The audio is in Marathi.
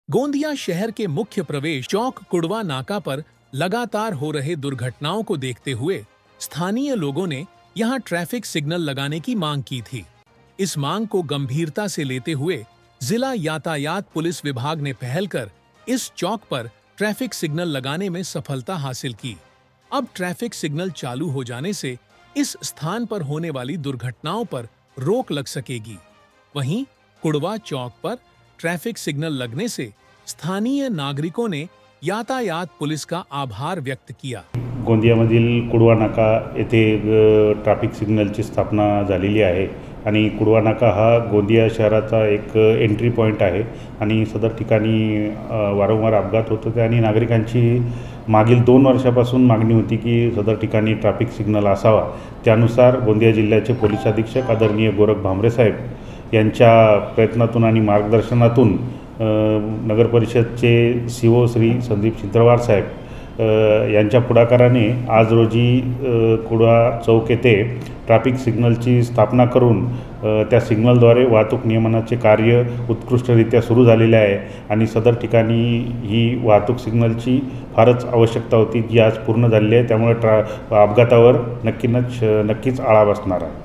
गोंदिया शहर के मुख्य प्रवेश चौक कुड़वा नाका पर लगातार हो रहे दुर्घटनाओं को देखते हुए स्थानीय लोगों ने यहां ट्रैफिक सिग्नल लगाने की मांग की थी। इस मांग को गंभीरता से लेते हुए जिला यातायात पुलिस विभाग ने पहल कर इस चौक पर ट्रैफिक सिग्नल लगाने में सफलता हासिल की। अब ट्रैफिक सिग्नल चालू हो जाने से इस स्थान पर होने वाली दुर्घटनाओं पर रोक लग सकेगी। वहीं कुड़वा चौक पर ट्रैफिक सिग्नल लगने से स्थानीय नागरिकों ने यातायात पुलिस का आभार व्यक्त किया। गोंदियामधील कुडवा नाका येथे ट्रॅफिक सिग्नलची स्थापना झालेली आहे आणि कुडवा नाका हा गोंदिया शहराचा एक एंट्री पॉईंट आहे आणि सदर ठिकाणी वारंवार अपघात होत होते आणि नागरिकांची मागील 2 वर्षापासून मागणी होती की सदर ठिकाणी ट्रॅफिक सिग्नल असावा। त्यानुसार गोंदिया जिल्ह्याचे पोलीस अधीक्षक आदरणीय गोरख भामरे साहेब यांच्या प्रयत्नातून आणि मार्गदर्शनातून नगर परिषदचे सीओ श्री संदीप चित्रवार साहेब यांच्या पुढाकाराने आज रोजी कुडवा चौक येथे ट्रॅफिक सिग्नलची स्थापना करून त्या सिग्नलद्वारे वाहतूक नियमनाचे कार्य उत्कृष्टरित्या सुरू झालेले आहे आणि सदर ठिकाणी ही वाहतूक सिग्नलची फारच आवश्यकता होती जी आज पूर्ण झालेली आहे। त्यामुळे अपघातावर नक्कीच आळा बसणार आहे।